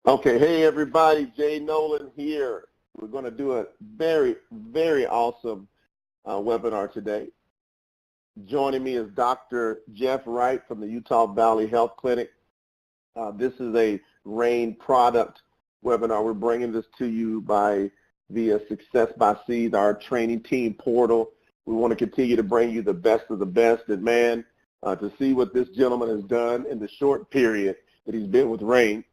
Okay, hey everybody, Jay Nolan here. We're going to do a very awesome webinar today. Joining me is Dr. Jeff Wright from the Utah Valley Health Clinic. This is a RAIN product webinar. We're bringing this to you via Success by Seeds, our training team portal. We want to continue to bring you the best of the best. And man, to see what this gentleman has done in the short period that he's been with RAIN,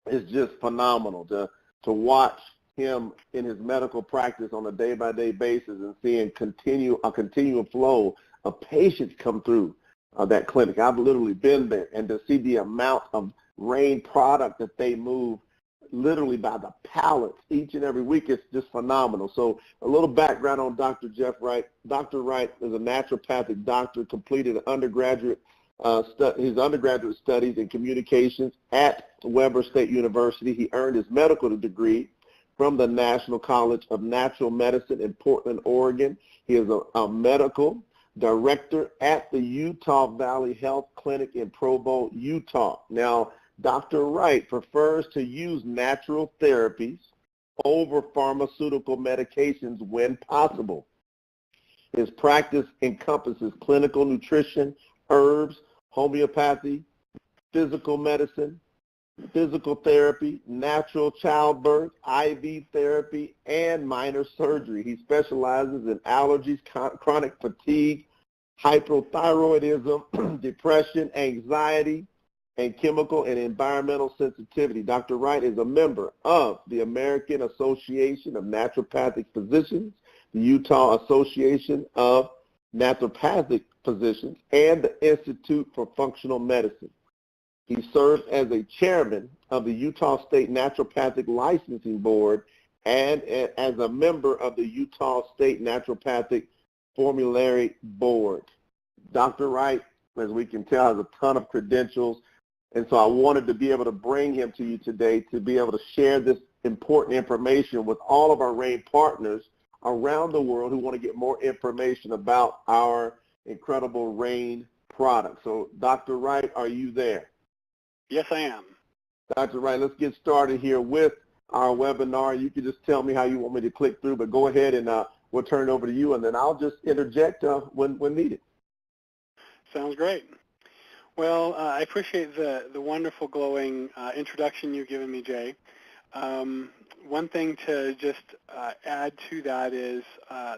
it's just phenomenal to watch him in his medical practice on a day-by-day basis and seeing a continual flow of patients come through that clinic. I've literally been there, and to see the amount of RAIN product that they move literally by the pallets each and every week, it's just phenomenal. So a little background on Dr. Jeff Wright. Dr. Wright is a naturopathic doctor, completed his undergraduate studies in communications at Weber State University. He earned his medical degree from the National College of Natural Medicine in Portland, Oregon. He is a medical director at the Utah Valley Health Clinic in Provo, Utah. Now, Dr. Wright prefers to use natural therapies over pharmaceutical medications when possible. His practice encompasses clinical nutrition, herbs, homeopathy, physical medicine, physical therapy, natural childbirth, IV therapy, and minor surgery. He specializes in allergies, chronic fatigue, hypothyroidism, depression, anxiety, and chemical and environmental sensitivity. Dr. Wright is a member of the American Association of Naturopathic Physicians, the Utah Association of Naturopathic Physicians, and the Institute for Functional Medicine. He serves as a chairman of the Utah State Naturopathic Licensing Board and as a member of the Utah State Naturopathic Formulary Board. Dr. Wright, as we can tell, has a ton of credentials, and so I wanted to be able to bring him to you today to be able to share this important information with all of our RAIN partners around the world who want to get more information about our incredible RAIN product. So, Dr. Wright, are you there? Yes, I am. Dr. Wright, let's get started here with our webinar. You can just tell me how you want me to click through, but go ahead and we'll turn it over to you, and then I'll just interject when needed. Sounds great. Well, I appreciate the wonderful, glowing introduction you've given me, Jay. One thing to just add to that is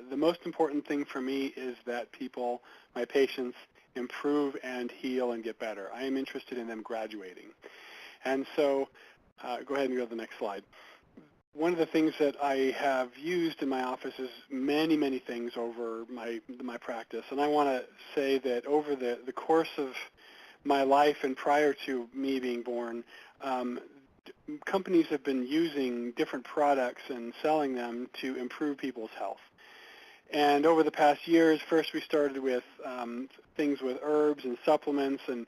the most important thing for me is that people, my patients, improve and heal and get better. I am interested in them graduating. And so go ahead and go to the next slide. One of the things that I have used in my office is many things over my practice. And I want to say that over the course of my life and prior to me being born, companies have been using different products and selling them to improve people's health. And over the past years, first we started with things with herbs and supplements, and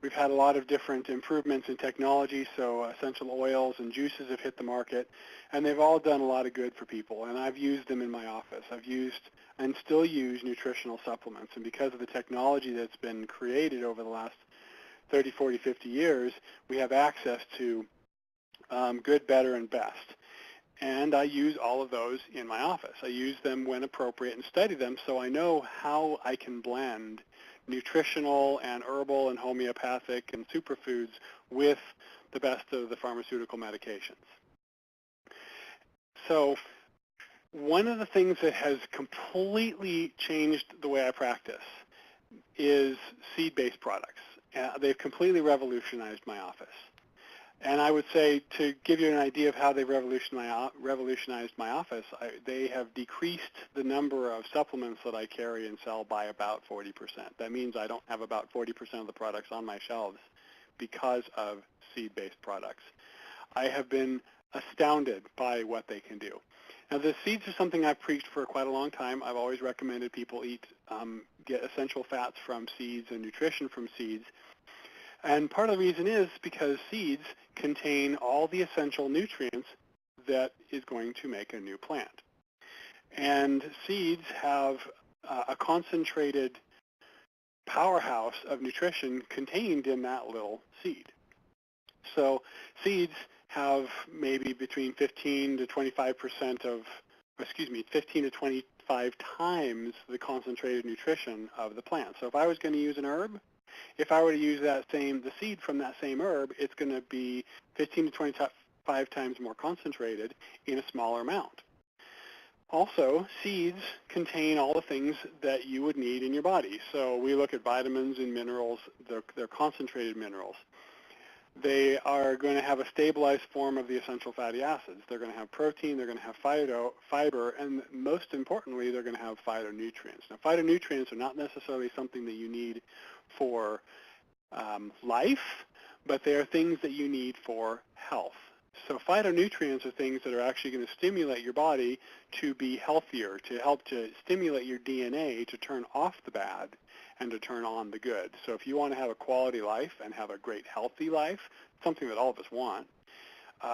we've had a lot of different improvements in technology, so essential oils and juices have hit the market, and they've all done a lot of good for people, and I've used them in my office. I've used and still use nutritional supplements, and because of the technology that's been created over the last 30, 40, 50 years, we have access to good, better, and best. And I use all of those in my office. I use them when appropriate and study them so I know how I can blend nutritional and herbal and homeopathic and superfoods with the best of the pharmaceutical medications. So one of the things that has completely changed the way I practice is seed-based products. They've completely revolutionized my office. And I would say, to give you an idea of how they revolutionized my office, they have decreased the number of supplements that I carry and sell by about 40%. That means I don't have about 40% of the products on my shelves because of seed-based products. I have been astounded by what they can do. Now, the seeds are something I've preached for quite a long time. I've always recommended people get essential fats from seeds and nutrition from seeds. And part of the reason is because seeds contain all the essential nutrients that is going to make a new plant. And seeds have a concentrated powerhouse of nutrition contained in that little seed. So seeds have maybe between 15 to 25% of, 15 to 25 times the concentrated nutrition of the plant. So if I was going to use an herb, if I were to use the seed from that same herb, it's going to be 15 to 25 times more concentrated in a smaller amount. Also, seeds contain all the things that you would need in your body. So we look at vitamins and minerals, they're concentrated minerals. They are going to have a stabilized form of the essential fatty acids. They're going to have protein, they're going to have fiber, and most importantly, they're going to have phytonutrients. Now, phytonutrients are not necessarily something that you need for life, but they are things that you need for health. So phytonutrients are things that are actually going to stimulate your body to be healthier, to help to stimulate your DNA to turn off the bad and to turn on the good. So if you want to have a quality life and have a great healthy life, something that all of us want,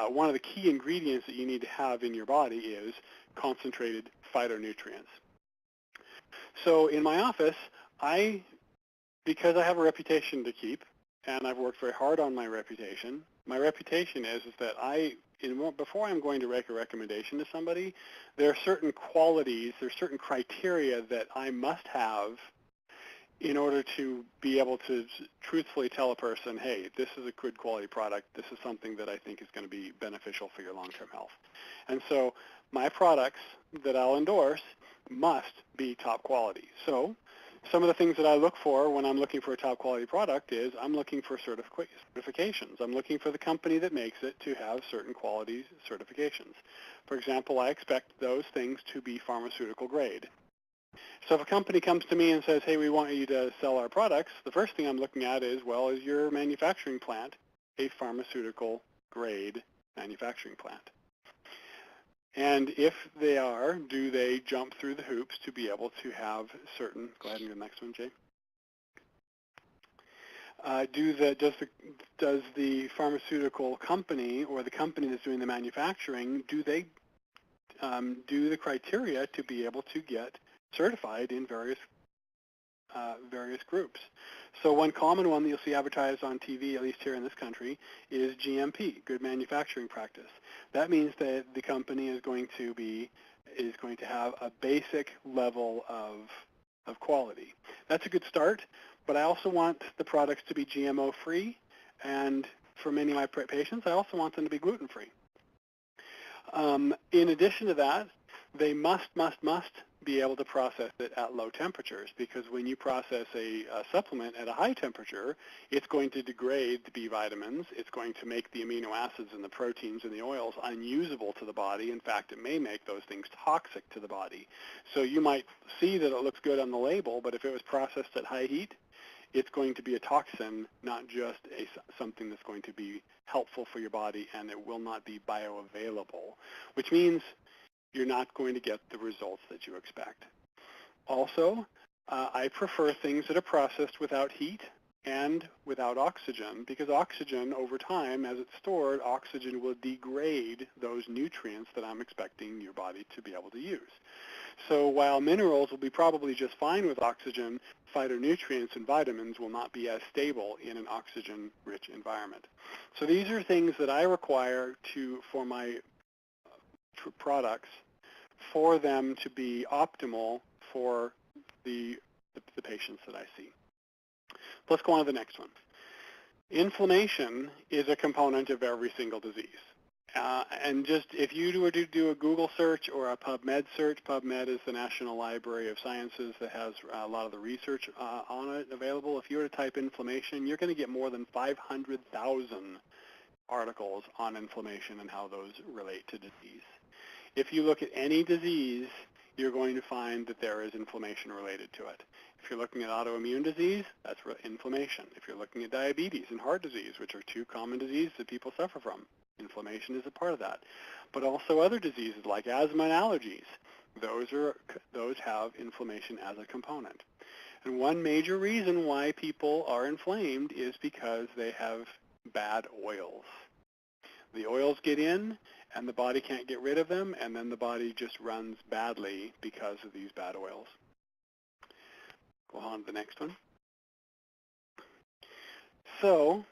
one of the key ingredients that you need to have in your body is concentrated phytonutrients. So in my office, because I have a reputation to keep, and I've worked very hard on my reputation is that before I'm going to make a recommendation to somebody, there are certain qualities, there's certain criteria that I must have in order to be able to truthfully tell a person, hey, this is a good quality product, this is something that I think is going to be beneficial for your long-term health. And so my products that I'll endorse must be top quality. So some of the things that I look for when I'm looking for a top quality product is I'm looking for certifications. I'm looking for the company that makes it to have certain quality certifications. For example, I expect those things to be pharmaceutical grade. So if a company comes to me and says, hey, we want you to sell our products, the first thing I'm looking at is, well, is your manufacturing plant a pharmaceutical grade manufacturing plant? And if they are, do they jump through the hoops to be able to have certain, go ahead and go to the next one, Jay. Does the pharmaceutical company or the company that's doing the manufacturing, do they do the criteria to be able to get certified in various groups? So one common one that you'll see advertised on TV, at least here in this country, is GMP, Good Manufacturing Practice. That means that the company is going to have a basic level of quality. That's a good start, but I also want the products to be GMO-free, and for many of my patients, I also want them to be gluten-free. In addition to that, they must be able to process it at low temperatures, because when you process a supplement at a high temperature, it's going to degrade the B vitamins. It's going to make the amino acids and the proteins and the oils unusable to the body. In fact, it may make those things toxic to the body. So you might see that it looks good on the label, but if it was processed at high heat, it's going to be a toxin, not just something that's going to be helpful for your body, and it will not be bioavailable, which means you're not going to get the results that you expect. Also, I prefer things that are processed without heat and without oxygen, because oxygen, over time, as it's stored, oxygen will degrade those nutrients that I'm expecting your body to be able to use. So while minerals will be probably just fine with oxygen, phytonutrients and vitamins will not be as stable in an oxygen-rich environment. So these are things that I require for my products, for them to be optimal for the patients that I see. Let's go on to the next one. Inflammation is a component of every single disease. And just if you were to do a Google search or a PubMed search, PubMed is the National Library of Sciences that has a lot of the research on it available. If you were to type inflammation, you're going to get more than 500,000 articles on inflammation and how those relate to disease. If you look at any disease, you're going to find that there is inflammation related to it. If you're looking at autoimmune disease, that's inflammation. If you're looking at diabetes and heart disease, which are two common diseases that people suffer from, inflammation is a part of that. But also other diseases like asthma and allergies, those have inflammation as a component. And one major reason why people are inflamed is because they have bad oils. The oils get in, and the body can't get rid of them, and then the body just runs badly because of these bad oils. Go on to the next one. So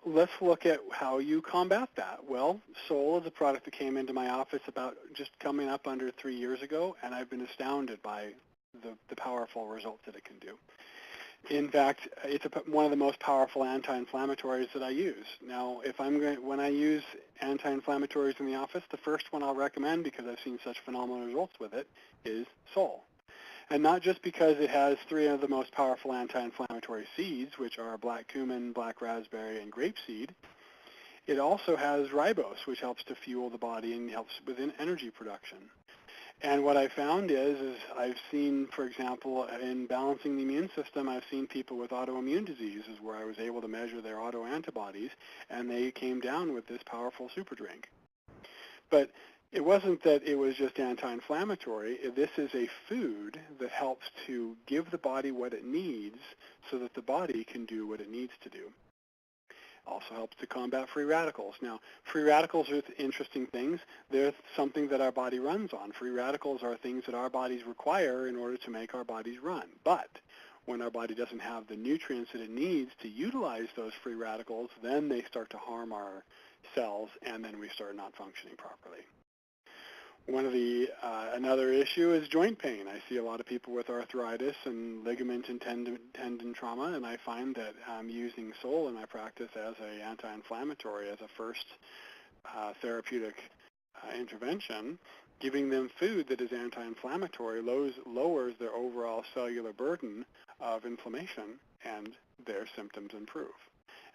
let's look at how you combat that. Well, Sol is a product that came into my office about just coming up under 3 years ago, and I've been astounded by the powerful results that it can do. In fact, it's one of the most powerful anti-inflammatories that I use. Now, when I use anti-inflammatories in the office, the first one I'll recommend, because I've seen such phenomenal results with it, is Sol. And not just because it has 3 of the most powerful anti-inflammatory seeds, which are black cumin, black raspberry, and grapeseed. It also has ribose, which helps to fuel the body and helps with energy production. And what I found is I've seen, for example, in balancing the immune system, I've seen people with autoimmune diseases where I was able to measure their autoantibodies, and they came down with this powerful super drink. But it wasn't that it was just anti-inflammatory. This is a food that helps to give the body what it needs so that the body can do what it needs to do. Also helps to combat free radicals. Now, free radicals are interesting things. They're something that our body runs on. Free radicals are things that our bodies require in order to make our bodies run. But when our body doesn't have the nutrients that it needs to utilize those free radicals, then they start to harm our cells, and then we start not functioning properly. Another issue is joint pain. I see a lot of people with arthritis and ligament and tendon trauma, and I find that using Sol in my practice as an anti-inflammatory, as a first therapeutic intervention, giving them food that is anti-inflammatory lowers their overall cellular burden of inflammation, and their symptoms improve.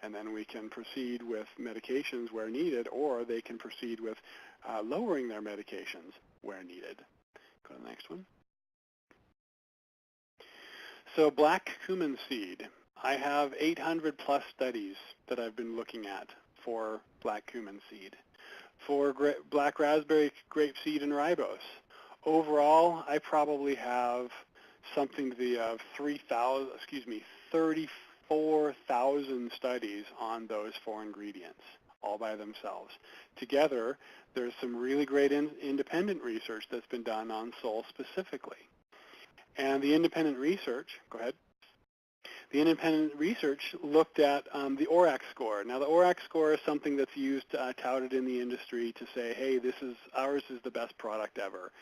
And then we can proceed with medications where needed, or they can proceed with lowering their medications where needed. Go to the next one. So black cumin seed. I have 800 plus studies that I've been looking at for black cumin seed. For black raspberry, grapeseed, and ribose. Overall, I probably have something to the 34,000 studies on those 4 ingredients, all by themselves. Together, there's some really great independent research that's been done on Sol specifically. And the independent research, go ahead. The independent research looked at the ORAC score. Now, the ORAC score is something that's used, touted in the industry to say, hey, ours is the best product ever.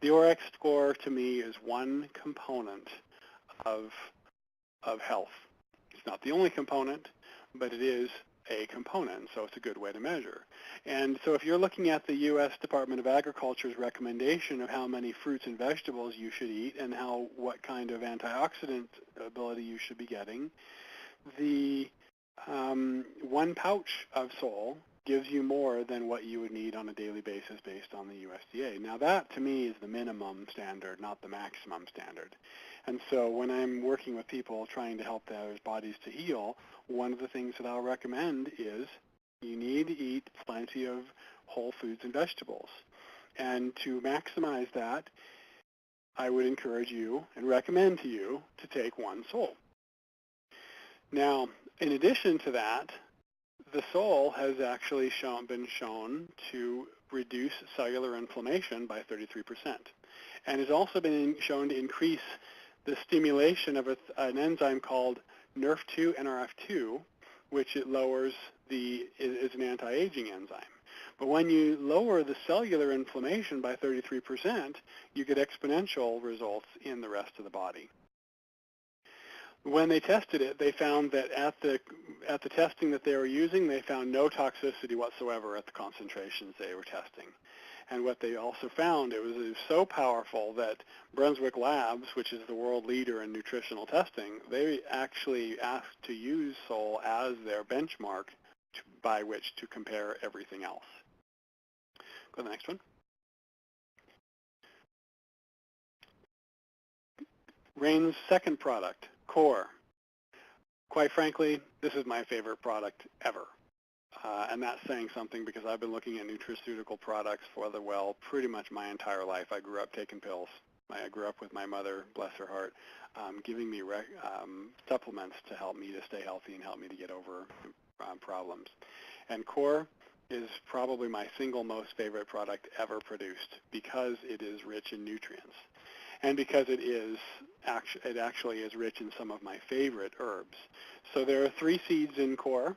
The ORAC score, to me, is one component of health. It's not the only component, but it is a component, so it's a good way to measure. And so if you're looking at the U.S. Department of Agriculture's recommendation of how many fruits and vegetables you should eat and what kind of antioxidant ability you should be getting, the 1 pouch of Sol gives you more than what you would need on a daily basis based on the USDA. Now that, to me, is the minimum standard, not the maximum standard. And so when I'm working with people trying to help their bodies to heal, one of the things that I'll recommend is you need to eat plenty of whole foods and vegetables. And to maximize that, I would encourage you and recommend to you to take 1 Sol. Now, in addition to that, the Sol has actually been shown to reduce cellular inflammation by 33%, and has also been shown to increase the stimulation of an enzyme called NRF2, which it lowers is an anti-aging enzyme. But when you lower the cellular inflammation by 33%, you get exponential results in the rest of the body. When they tested it, they found that at the testing that they were using, they found no toxicity whatsoever at the concentrations they were testing. And what they also found, it was so powerful that Brunswick Labs, which is the world leader in nutritional testing, they actually asked to use Sol as their benchmark by which to compare everything else. Go to the next one. Rain's second product, Core. Quite frankly, this is my favorite product ever. And that's saying something because I've been looking at nutraceutical products for pretty much my entire life. I grew up taking pills. I grew up with my mother, bless her heart, giving me supplements to help me to stay healthy and help me to get over problems. And Core is probably my single most favorite product ever produced because it is rich in nutrients. And because it actually is rich in some of my favorite herbs. So there are 3 seeds in Core.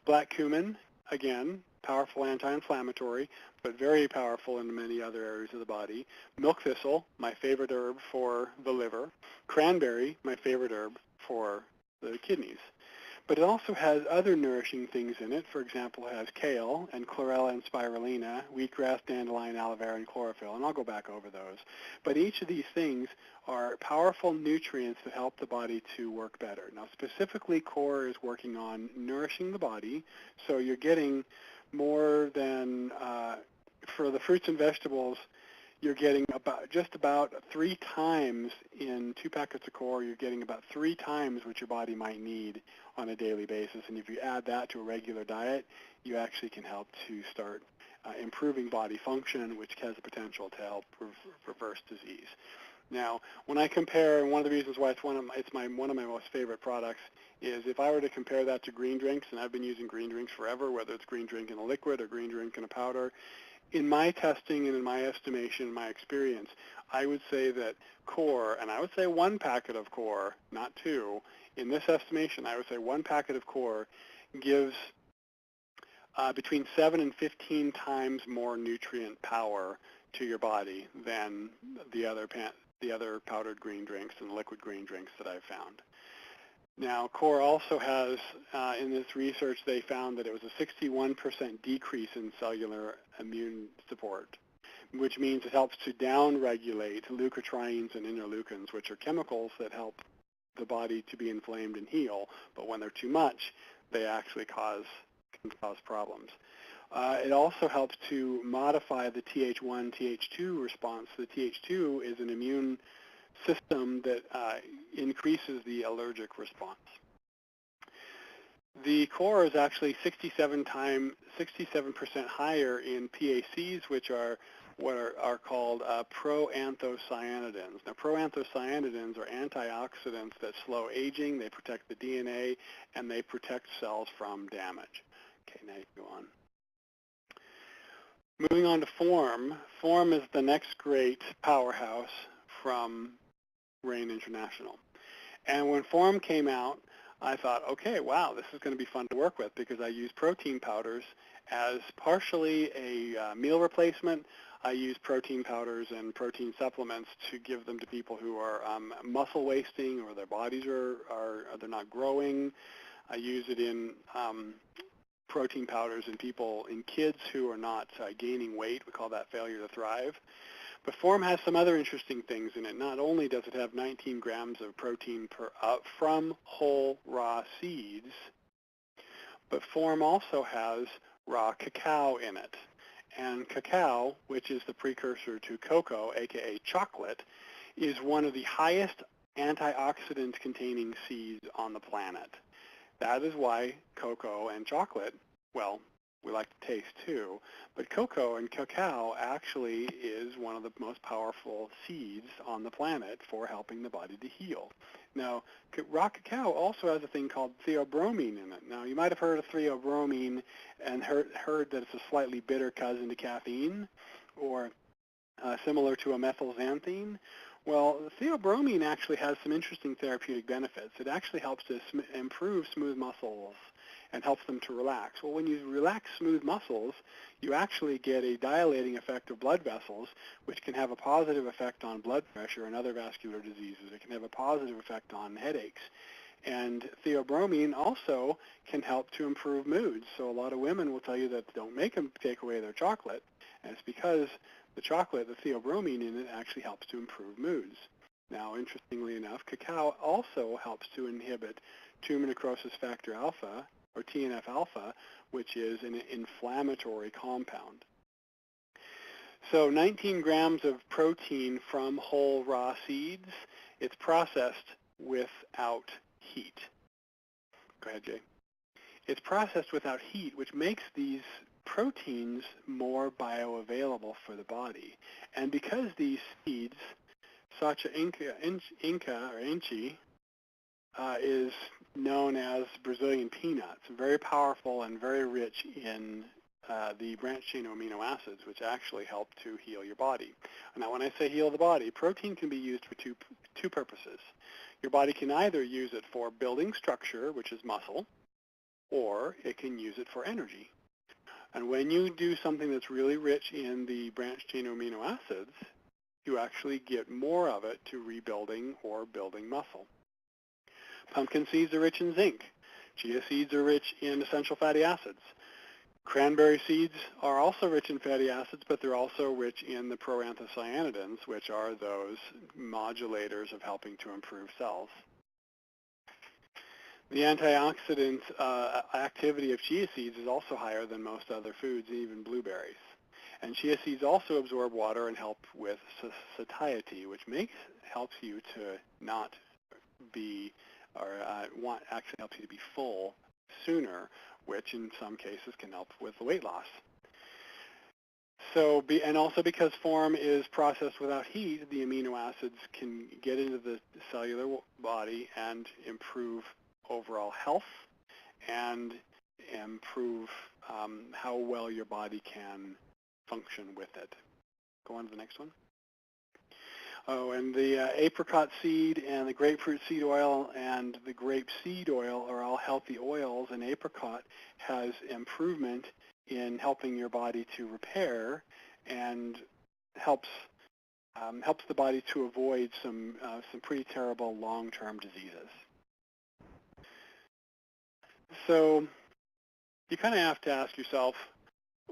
Black cumin, again, powerful anti-inflammatory, but very powerful in many other areas of the body. Milk thistle, my favorite herb for the liver. Cranberry, my favorite herb for the kidneys. But it also has other nourishing things in it. For example, it has kale and chlorella and spirulina, wheatgrass, dandelion, aloe vera, and chlorophyll, and I'll go back over those. But each of these things are powerful nutrients that help the body to work better. Now, specifically, core is working on nourishing the body, so you're getting more than, for the fruits and vegetables, you're getting just about 3 times in 2 packets of core, you're getting about 3 times what your body might need on a daily basis. And if you add that to a regular diet, you actually can help to start improving body function, which has the potential to help reverse disease. Now, when I compare, and one of the reasons why it's one of my most favorite products is if I were to compare that to green drinks, and I've been using green drinks forever, whether it's green drink in a liquid or green drink in a powder, in my testing and in my estimation, my experience, I would say that core, and I would say 1 packet of core, not 2. In this estimation, I would say 1 packet of core gives between 7 and 15 times more nutrient power to your body than the other powdered green drinks and liquid green drinks that I've found. Now, core also has, in this research, they found that it was a 61% decrease in cellular immune support, which means it helps to downregulate leukotrienes and interleukins, which are chemicals that help the body to be inflamed and heal. But when they're too much, they actually can cause problems. It also helps to modify the Th1, Th2 response. The Th2 is an immune system that increases the allergic response. The core is actually 67% higher in PACs, which are what are called proanthocyanidins. Now, proanthocyanidins are antioxidants that slow aging, they protect the DNA, and they protect cells from damage. Okay, now you can go on. Moving on to Form. Form is the next great powerhouse from Rain International. And when Form came out, I thought, okay, wow, this is going to be fun to work with because I use protein powders as partially a meal replacement. I use protein powders and protein supplements to give them to people who are muscle wasting or their bodies they're not growing. I use it in protein powders in kids who are not gaining weight. We call that failure to thrive. But Form has some other interesting things in it. Not only does it have 19 grams of protein from whole raw seeds, but Form also has raw cacao in it. And cacao, which is the precursor to cocoa, aka chocolate, is one of the highest antioxidant-containing seeds on the planet. That is why cocoa and chocolate, well, we like to taste too, but cocoa and cacao actually is one of the most powerful seeds on the planet for helping the body to heal. Now, raw cacao also has a thing called theobromine in it. Now, you might have heard of theobromine and heard that it's a slightly bitter cousin to caffeine or similar to a methylxanthine. Well, theobromine actually has some interesting therapeutic benefits. It actually helps to improve smooth muscles and helps them to relax. Well, when you relax smooth muscles, you actually get a dilating effect of blood vessels, which can have a positive effect on blood pressure and other vascular diseases. It can have a positive effect on headaches. And theobromine also can help to improve moods. So a lot of women will tell you that don't make them take away their chocolate, and it's because the chocolate, the theobromine in it, actually helps to improve moods. Now, interestingly enough, cacao also helps to inhibit tumor necrosis factor alpha, or TNF-alpha, which is an inflammatory compound. So 19 grams of protein from whole raw seeds. It's processed without heat. Go ahead, Jay. It's processed without heat, which makes these proteins more bioavailable for the body. And because these seeds, such Inca or Inchi, is known as Brazilian peanuts, very powerful and very rich in the branched chain amino acids, which actually help to heal your body. Now, when I say heal the body, protein can be used for two purposes. Your body can either use it for building structure, which is muscle, or it can use it for energy. And when you do something that's really rich in the branched chain amino acids, you actually get more of it to rebuilding or building muscle. Pumpkin seeds are rich in zinc. Chia seeds are rich in essential fatty acids. Cranberry seeds are also rich in fatty acids, but they're also rich in the proanthocyanidins, which are those modulators of helping to improve cells. The antioxidant activity of chia seeds is also higher than most other foods, even blueberries. And chia seeds also absorb water and help with satiety, which helps you to not be, or actually helps you to be full sooner, which in some cases can help with the weight loss. So, and also because form is processed without heat, the amino acids can get into the cellular body and improve overall health and improve how well your body can function with it. Go on to the next one. Oh, and the apricot seed and the grapefruit seed oil and the grape seed oil are all healthy oils, and apricot has improvement in helping your body to repair and helps the body to avoid some pretty terrible long-term diseases. So you kind of have to ask yourself,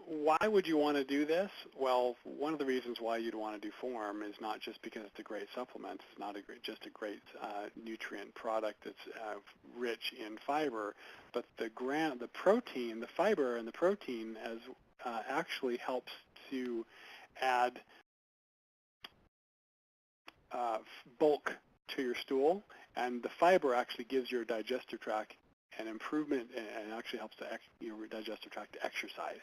why would you want to do this? Well, one of the reasons why you'd want to do form is not just because it's a great supplement. It's not just a great nutrient product that's rich in fiber, but the protein, the fiber and the protein actually helps to add bulk to your stool, and the fiber actually gives your digestive tract an improvement and actually helps your digestive tract to exercise.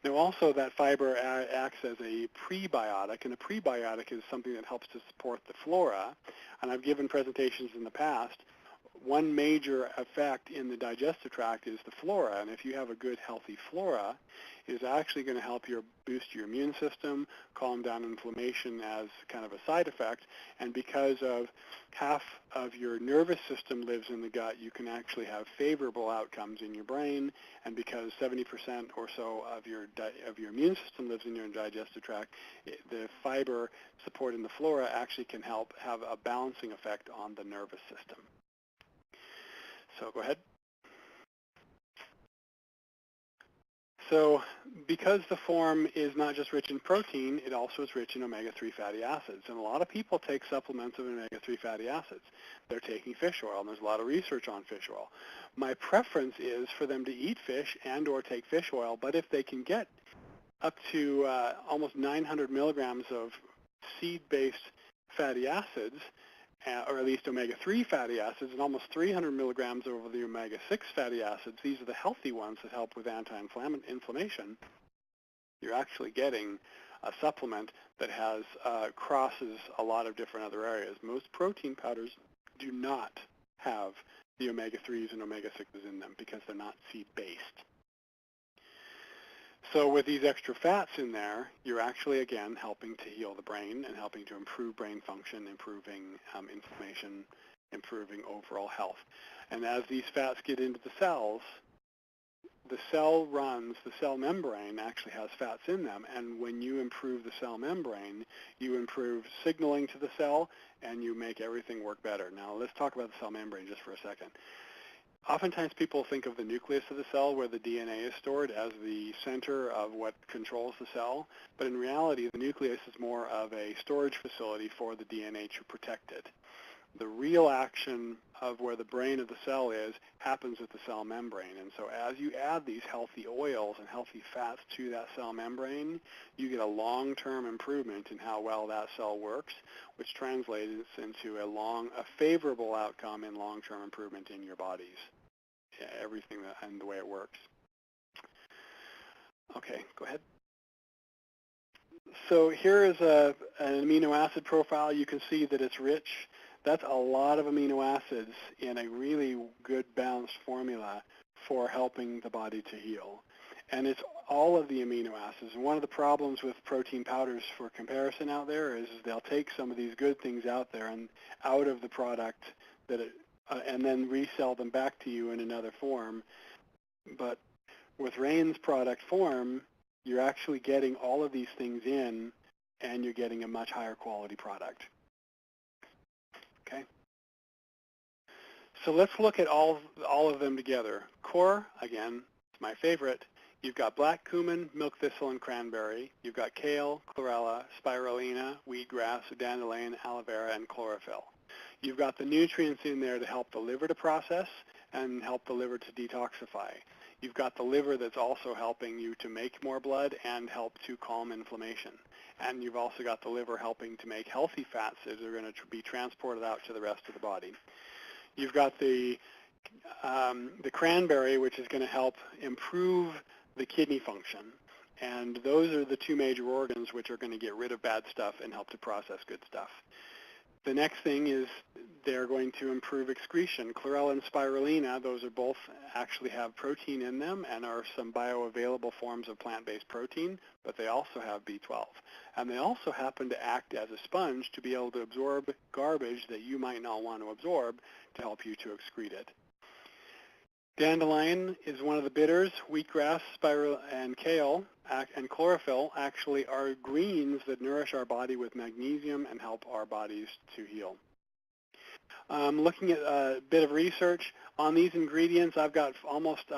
Now also that fiber acts as a prebiotic, and a prebiotic is something that helps to support the flora. And I've given presentations in the past. One major effect in the digestive tract is the flora, and if you have a good healthy flora, it is actually going to help boost your immune system, calm down inflammation as kind of a side effect, and because of half of your nervous system lives in the gut, you can actually have favorable outcomes in your brain, and because 70% or so of your immune system lives in your digestive tract, the fiber supporting the flora actually can help have a balancing effect on the nervous system. So go ahead. So because the form is not just rich in protein, it also is rich in omega-3 fatty acids. And a lot of people take supplements of omega-3 fatty acids. They're taking fish oil, and there's a lot of research on fish oil. My preference is for them to eat fish and or take fish oil, but if they can get up to almost 900 milligrams of seed-based fatty acids, or at least omega-3 fatty acids, and almost 300 milligrams over the omega-6 fatty acids. These are the healthy ones that help with anti-inflammation. You're actually getting a supplement that crosses a lot of different other areas. Most protein powders do not have the omega-3s and omega-6s in them because they're not seed-based. So with these extra fats in there, you're actually, again, helping to heal the brain and helping to improve brain function, improving inflammation, improving overall health. And as these fats get into the cells, the cell membrane actually has fats in them, and when you improve the cell membrane, you improve signaling to the cell, and you make everything work better. Now, let's talk about the cell membrane just for a second. Oftentimes people think of the nucleus of the cell where the DNA is stored as the center of what controls the cell, but in reality the nucleus is more of a storage facility for the DNA to protect it. The real action of where the brain of the cell is happens at the cell membrane, and so as you add these healthy oils and healthy fats to that cell membrane, you get a long-term improvement in how well that cell works, which translates into a favorable outcome in long-term improvement in your bodies, everything and the way it works. Okay, go ahead. So here is an amino acid profile. You can see that it's rich. That's a lot of amino acids in a really good balanced formula for helping the body to heal. And it's all of the amino acids. And one of the problems with protein powders for comparison out there is they'll take some of these good things out there and out of the product and then resell them back to you in another form. But with Rain's product form, you're actually getting all of these things in, and you're getting a much higher quality product. Okay? So let's look at all of them together. Core, again, is my favorite. You've got black cumin, milk thistle, and cranberry. You've got kale, chlorella, spirulina, wheatgrass, dandelion, aloe vera, and chlorophyll. You've got the nutrients in there to help the liver to process and help the liver to detoxify. You've got the liver that's also helping you to make more blood and help to calm inflammation. And you've also got the liver helping to make healthy fats that are going to be transported out to the rest of the body. You've got the cranberry, which is going to help improve the kidney function. And those are the two major organs which are going to get rid of bad stuff and help to process good stuff. The next thing is they're going to improve excretion. Chlorella and spirulina, those are both actually have protein in them and are some bioavailable forms of plant-based protein, but they also have B12. And they also happen to act as a sponge to be able to absorb garbage that you might not want to absorb to help you to excrete it. Dandelion is one of the bitters. Wheatgrass, spirulina, and kale and chlorophyll actually are greens that nourish our body with magnesium and help our bodies to heal. Looking at a bit of research on these ingredients, I've got almost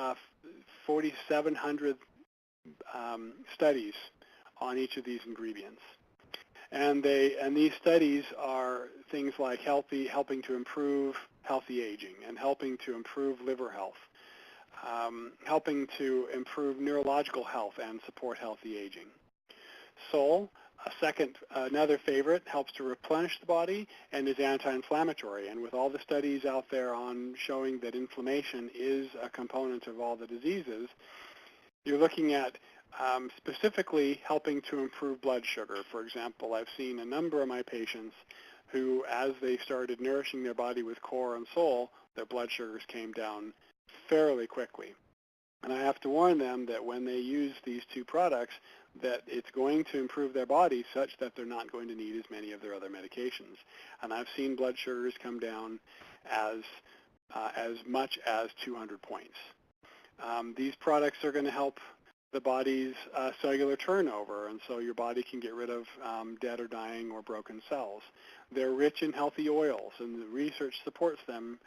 4,700 studies on each of these ingredients. And these studies are things like helping to improve healthy aging and helping to improve liver health, helping to improve neurological health and support healthy aging. Sole, another favorite, helps to replenish the body and is anti-inflammatory. And with all the studies out there on showing that inflammation is a component of all the diseases, you're looking at specifically helping to improve blood sugar. For example, I've seen a number of my patients who, as they started nourishing their body with core and sole, their blood sugars came down fairly quickly. And I have to warn them that when they use these two products, that it's going to improve their body such that they're not going to need as many of their other medications. And I've seen blood sugars come down as much as 200 points. These products are going to help the body's cellular turnover, and so your body can get rid of dead or dying or broken cells. They're rich in healthy oils, and the research supports them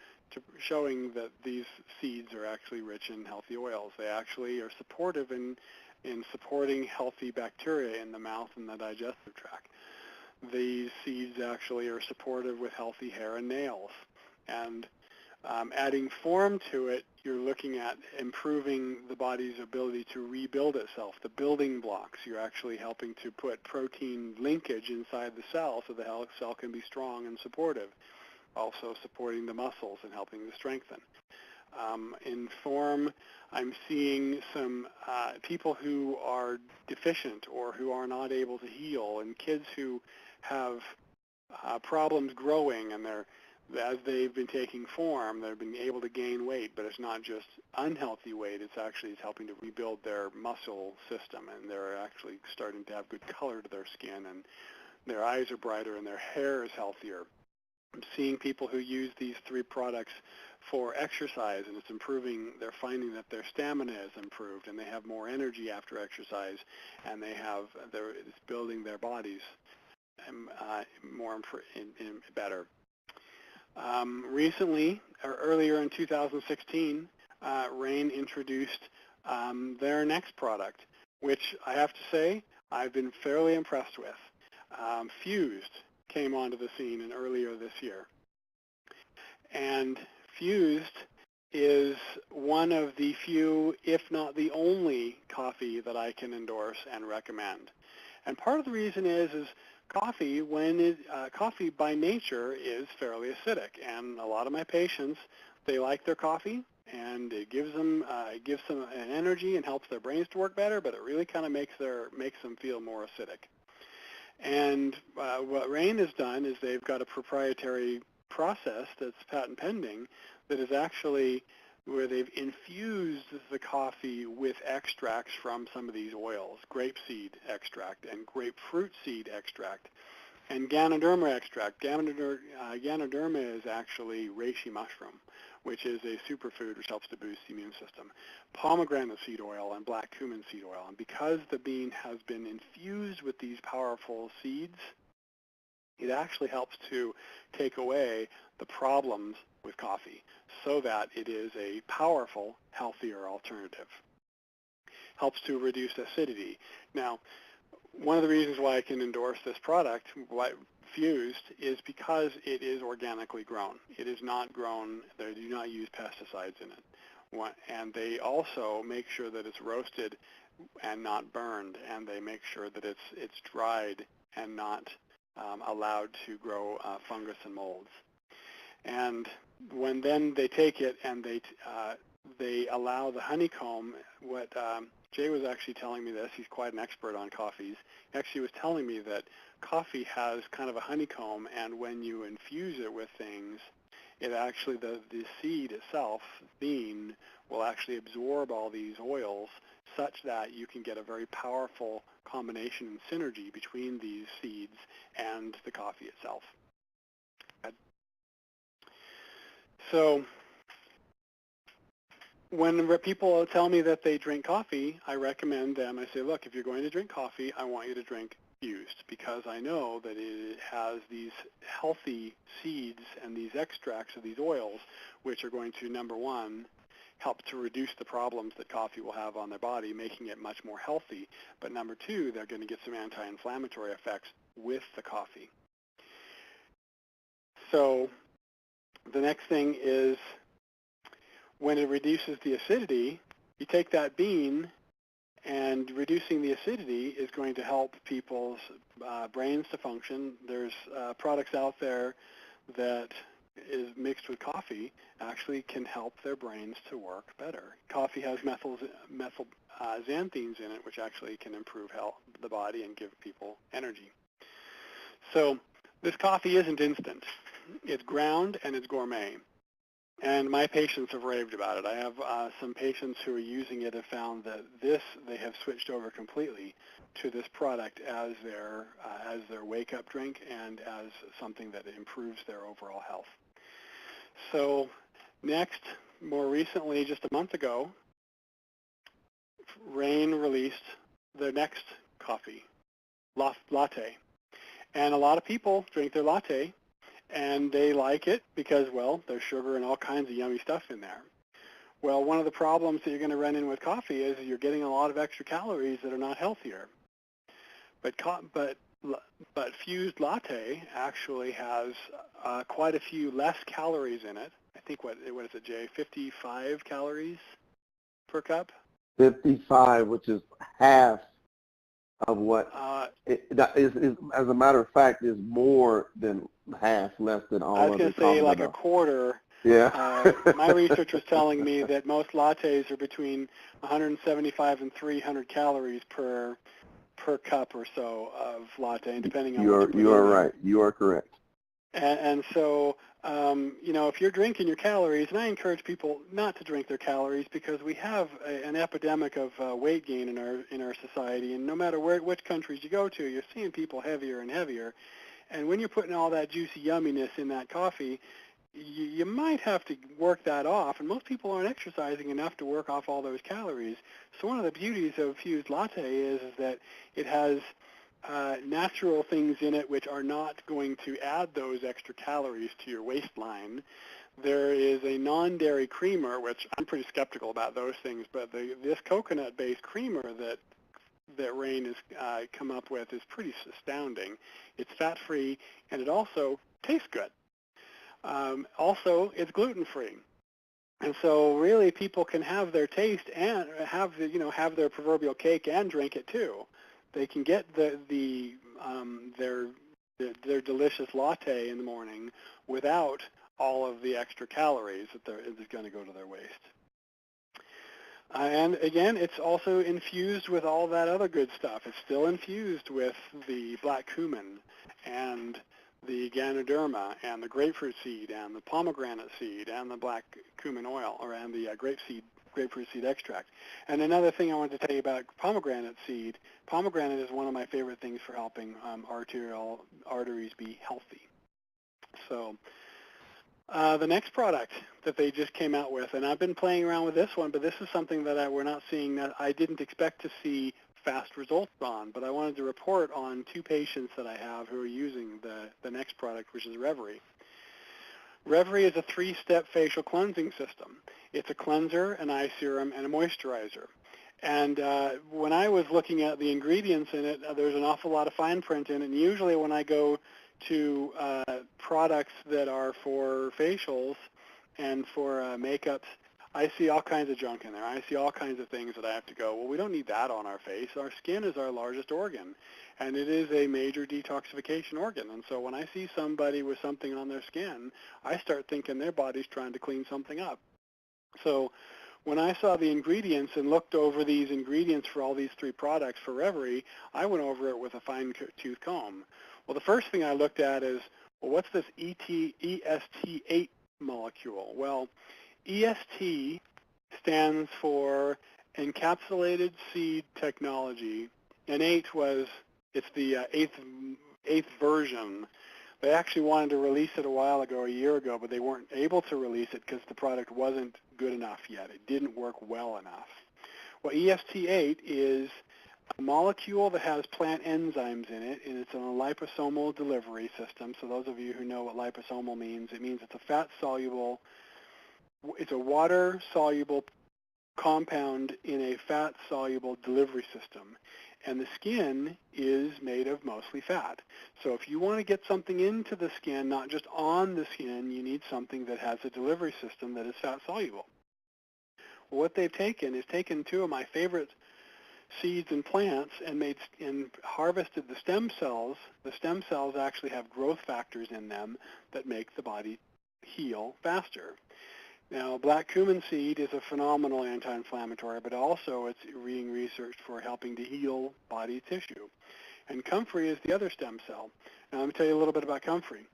showing that these seeds are actually rich in healthy oils. They actually are supportive in supporting healthy bacteria in the mouth and the digestive tract. These seeds actually are supportive with healthy hair and nails. And adding form to it, you're looking at improving the body's ability to rebuild itself, the building blocks. You're actually helping to put protein linkage inside the cell so the cell can be strong and supportive, also supporting the muscles and helping to strengthen. In form, I'm seeing some people who are deficient or who are not able to heal, and kids who have problems growing, and as they've been taking form, they've been able to gain weight, but it's not just unhealthy weight, it's helping to rebuild their muscle system, and they're actually starting to have good color to their skin, and their eyes are brighter, and their hair is healthier. I'm seeing people who use these three products for exercise, and it's improving. They're finding that their stamina is improved, and they have more energy after exercise, and it's building their bodies better. Recently, or earlier in 2016, Rain introduced their next product, which I have to say I've been fairly impressed with. Fused came onto the scene earlier this year. And Fused is one of the few, if not the only, coffee that I can endorse and recommend. And part of the reason is coffee, coffee by nature is fairly acidic, and a lot of my patients, they like their coffee, and it gives them an energy and helps their brains to work better, but it really kind of makes them feel more acidic. And what Rain has done is they've got a proprietary process that's patent pending that is actually where they've infused the coffee with extracts from some of these oils, grapeseed extract and grapefruit seed extract, and Ganoderma extract. Ganoderma is actually reishi mushroom, which is a superfood which helps to boost the immune system, pomegranate seed oil, and black cumin seed oil. And because the bean has been infused with these powerful seeds, it actually helps to take away the problems with coffee so that it is a powerful, healthier alternative. Helps to reduce acidity. Now, one of the reasons why I can endorse this product, Fused, is because it is organically grown. It is not grown, they do not use pesticides in it. And they also make sure that it's roasted and not burned, and they make sure that it's dried and not allowed to grow fungus and molds. And when then they take it and they allow the honeycomb, Jay was actually telling me this. He's quite an expert on coffees. He actually was telling me that coffee has kind of a honeycomb, and when you infuse it with things, it actually, the seed itself, bean, will actually absorb all these oils such that you can get a very powerful combination and synergy between these seeds and the coffee itself. So when people tell me that they drink coffee, I recommend them, I say, look, if you're going to drink coffee, I want you to drink Fused, because I know that it has these healthy seeds and these extracts of these oils, which are going to, number one, help to reduce the problems that coffee will have on their body, making it much more healthy. But number two, they're going to get some anti-inflammatory effects with the coffee. So the next thing is, when it reduces the acidity, you take that bean, and reducing the acidity is going to help people's brains to function. There's products out there that is mixed with coffee actually can help their brains to work better. Coffee has xanthines in it, which actually can improve the body and give people energy. So this coffee isn't instant. It's ground and it's gourmet. And my patients have raved about it. I have some patients who are using it have found that they have switched over completely to this product as their wake-up drink and as something that improves their overall health. So next, more recently, just a month ago, Rain released their next coffee, latte. And a lot of people drink their latte, and they like it because, well, there's sugar and all kinds of yummy stuff in there. Well, one of the problems that you're going to run in with coffee is you're getting a lot of extra calories that are not healthier. But Fused Latte actually has quite a few less calories in it. I think, what is it, Jay, 55 calories per cup? 55, which is half of what is, as a matter of fact, is more than half, less than all of it. I was going to say like a quarter. Yeah. My research was telling me that most lattes are between 175 and 300 calories per cup or so of latte, depending on what you are right. You are correct. And so, if you're drinking your calories, and I encourage people not to drink their calories because we have an epidemic of weight gain in our society, and no matter which countries you go to, you're seeing people heavier and heavier. And when you're putting all that juicy yumminess in that coffee, you might have to work that off, and most people aren't exercising enough to work off all those calories. So one of the beauties of Fused Latte is that it has natural things in it which are not going to add those extra calories to your waistline. There is a non-dairy creamer, which I'm pretty skeptical about those things, but this coconut-based creamer that Rain has come up with is pretty astounding. It's fat-free, and it also tastes good. Also, it's gluten-free. And so really people can have their taste and have their proverbial cake and drink it too. They can get their delicious latte in the morning without all of the extra calories that is going to go to their waist. And again, it's also infused with all that other good stuff. It's still infused with the black cumin and the Ganoderma and the grapefruit seed and the pomegranate seed and the black cumin oil, and the grapefruit seed extract. And another thing I wanted to tell you about pomegranate seed, pomegranate is one of my favorite things for helping arteries be healthy. So The next product that they just came out with, and I've been playing around with this one, but this is something that we're not seeing, that I didn't expect to see fast results on, but I wanted to report on 2 patients that I have who are using the next product, which is Revri. Revri is a 3-step facial cleansing system. It's a cleanser, an eye serum, and a moisturizer. And when I was looking at the ingredients in it, there's an awful lot of fine print in it, and usually when I go to products that are for facials and for makeups, I see all kinds of junk in there. I see all kinds of things that I have to go, well, we don't need that on our face. Our skin is our largest organ, and it is a major detoxification organ. And so when I see somebody with something on their skin, I start thinking their body's trying to clean something up. So when I saw the ingredients and looked over these ingredients for all these 3 products for Revri, I went over it with a fine-tooth comb. Well, the first thing I looked at is, well, what's this EST8 molecule? Well, EST stands for Encapsulated Seed Technology, and it's the eighth version. They actually wanted to release it a year ago, but they weren't able to release it because the product wasn't good enough yet. It didn't work well enough. Well, EST8 is a molecule that has plant enzymes in it, and it's on a liposomal delivery system. So those of you who know what liposomal means, it means it's a water-soluble compound in a fat-soluble delivery system. And the skin is made of mostly fat. So if you want to get something into the skin, not just on the skin, you need something that has a delivery system that is fat-soluble. Well, what they've taken is 2 of my favorite seeds and plants and harvested the stem cells. The stem cells actually have growth factors in them that make the body heal faster. Now, black cumin seed is a phenomenal anti-inflammatory, but also it's being researched for helping to heal body tissue. And comfrey is the other stem cell. Now, let me tell you a little bit about comfrey.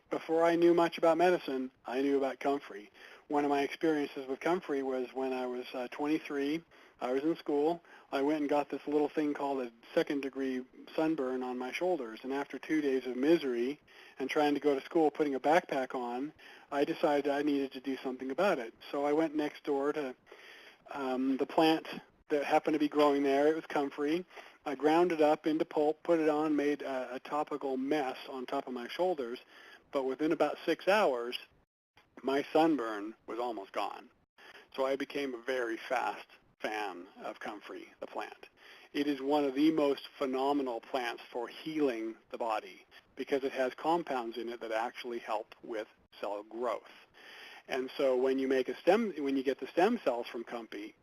Before I knew much about medicine, I knew about comfrey. One of my experiences with comfrey was when I was 23. I was in school. I went and got this little thing called a 2nd-degree sunburn on my shoulders. And after 2 days of misery and trying to go to school, putting a backpack on, I decided I needed to do something about it. So I went next door to the plant that happened to be growing there. It was comfrey. I ground it up into pulp, put it on, made a topical mess on top of my shoulders. But within about 6 hours, my sunburn was almost gone. So I became a very fast fan of comfrey, the plant. It is one of the most phenomenal plants for healing the body because it has compounds in it that actually help with cell growth. And so when you get the stem cells from comfrey,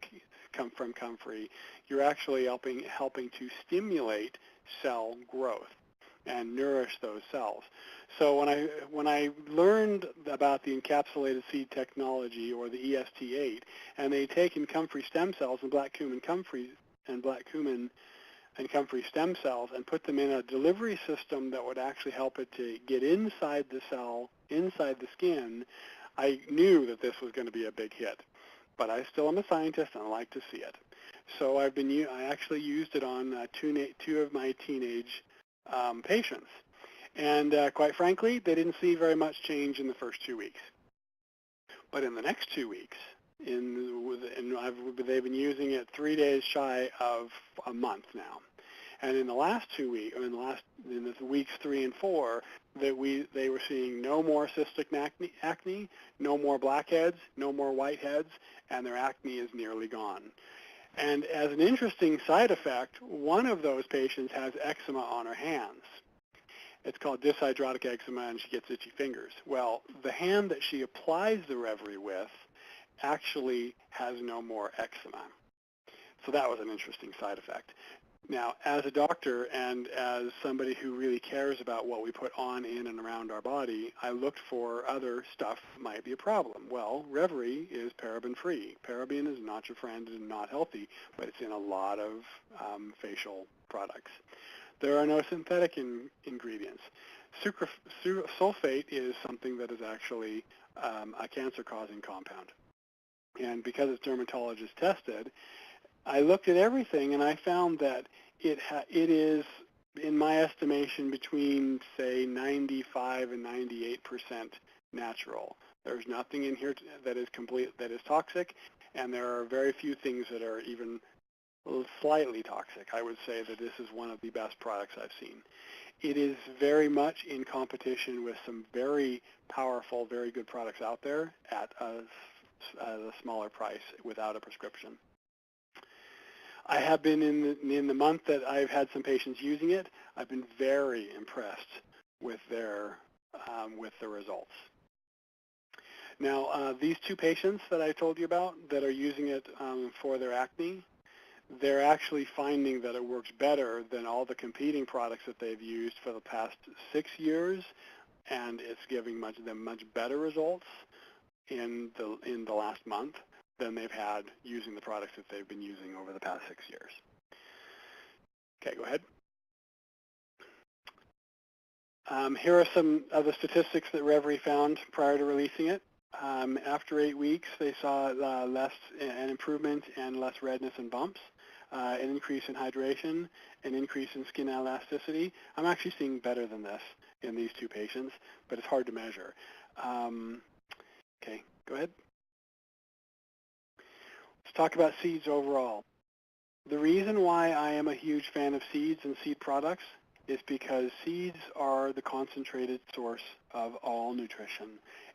you're actually helping to stimulate cell growth and nourish those cells. So when I learned about the encapsulated seed technology, or the EST8, and they'd taken comfrey stem cells and black cumin comfrey stem cells and put them in a delivery system that would actually help it to get inside the cell, inside the skin, I knew that this was going to be a big hit. But I still am a scientist and I like to see it. So I actually used it on 2 of my teenage patients. And quite frankly, they didn't see very much change in the first 2 weeks. But in the next 2 weeks, they've been using it 3 days shy of a month now. And in the last 2 weeks, or in the weeks 3 and 4, they were seeing no more cystic acne, no more blackheads, no more whiteheads, and their acne is nearly gone. And as an interesting side effect, one of those patients has eczema on her hands. It's called dyshidrotic eczema, and she gets itchy fingers. Well, the hand that she applies the Revri with actually has no more eczema. So that was an interesting side effect. Now, as a doctor and as somebody who really cares about what we put on, in, and around our body, I looked for other stuff that might be a problem. Well, Revri is paraben-free. Paraben is not your friend and not healthy, but it's in a lot of facial products. There are no synthetic ingredients. Sulfate is something that is actually a cancer-causing compound. And because it's dermatologist tested, I looked at everything and I found that it is, in my estimation, between, say, 95 and 98% natural. There's nothing in here that is toxic, and there are very few things that are even slightly toxic. I would say that this is one of the best products I've seen. It is very much in competition with some very powerful, very good products out there at a smaller price without a prescription. I have been in the month that I've had some patients using it. I've been very impressed with the results. Now, these two patients that I told you about that are using it for their acne, they're actually finding that it works better than all the competing products that they've used for the past 6 years, and it's giving them much better results in the last month than they've had using the products that they've been using over the past 6 years. Okay, go ahead. Here are some of the statistics that Revri found prior to releasing it. After 8 weeks, they saw an improvement and less redness and bumps, an increase in hydration, an increase in skin elasticity. I'm actually seeing better than this in these two patients, but it's hard to measure. Okay, go ahead. Let's talk about seeds overall. The reason why I am a huge fan of seeds and seed products is because seeds are the concentrated source of all nutrition.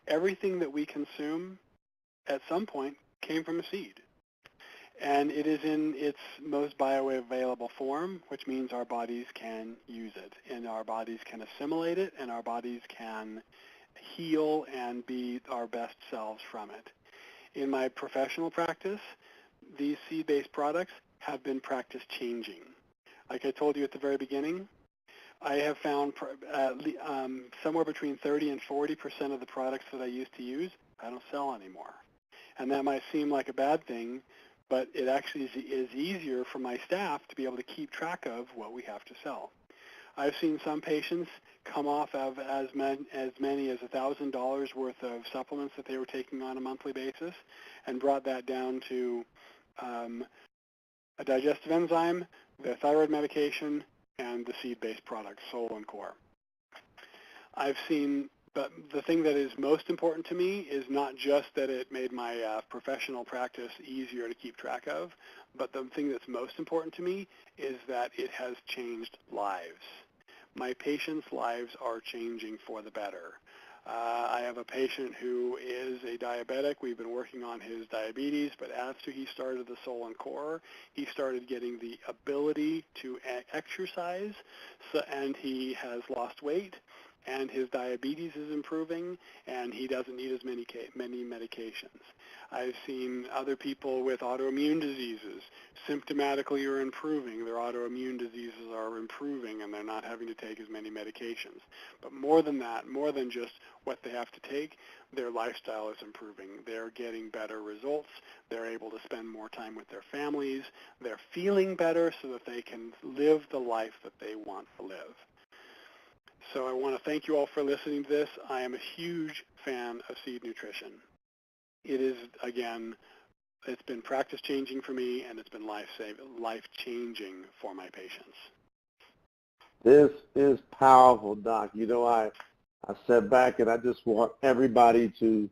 Everything that we consume at some point came from a seed. And it is in its most bioavailable form, which means our bodies can use it, and our bodies can assimilate it, and our bodies can heal and be our best selves from it. In my professional practice, these seed-based products have been practice changing. Like I told you at the very beginning, I have found somewhere between 30 and 40% of the products that I used to use, I don't sell anymore. And that might seem like a bad thing, but it actually is easier for my staff to be able to keep track of what we have to sell. I've seen some patients come off of as many as $1,000 worth of supplements that they were taking on a monthly basis and brought that down to a digestive enzyme, the thyroid medication, and the seed-based products, Sol and Core. I've seen, but the thing that is most important to me is not just that it made my professional practice easier to keep track of, but the thing that's most important to me is that it has changed lives. My patients' lives are changing for the better. I have a patient who is a diabetic. We've been working on his diabetes, but after he started the Sol and Core, he started getting the ability to exercise, and he has lost weight, and his diabetes is improving, and he doesn't need as many medications. I've seen other people with autoimmune diseases symptomatically are improving. Their autoimmune diseases are improving, and they're not having to take as many medications. But more than that, more than just what they have to take, their lifestyle is improving. They're getting better results. They're able to spend more time with their families. They're feeling better so that they can live the life that they want to live. So I want to thank you all for listening to this. I am a huge fan of seed nutrition. It is, again, it's been practice-changing for me, and it's been life-changing for my patients. This is powerful, Doc. You know, I sat back and I just want everybody to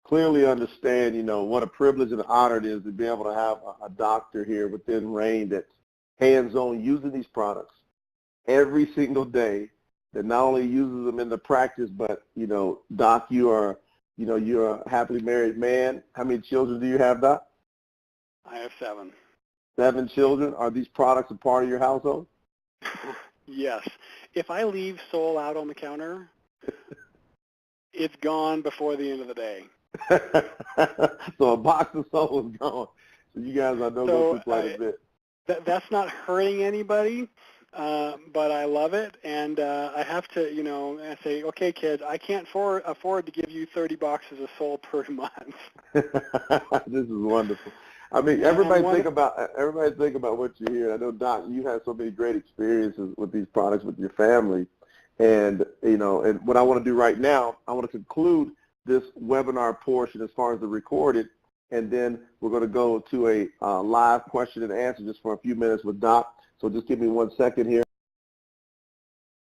clearly understand, you know, what a privilege and an honor it is to be able to have a doctor here within Rain that's hands-on using these products every single day, that not only uses them in the practice, but, you know, Doc, you're a happily married man. How many children do you have, Doc? I have 7. 7 children. Are these products a part of your household? Yes. If I leave Sol out on the counter, it's gone before the end of the day. So a box of Sol is gone. So you guys, I know, go through quite a bit. That's not hurting anybody. But I love it, and I have to, you know, I say, okay, kids, I can't afford to give you 30 boxes of Sol per month. This is wonderful. I mean, everybody think about what you hear. I know, Doc, you had so many great experiences with these products with your family, and you know, and what I want to do right now, I want to conclude this webinar portion as far as the recorded, and then we're going to go to a live question and answer just for a few minutes with Doc. So just give me 1 second here.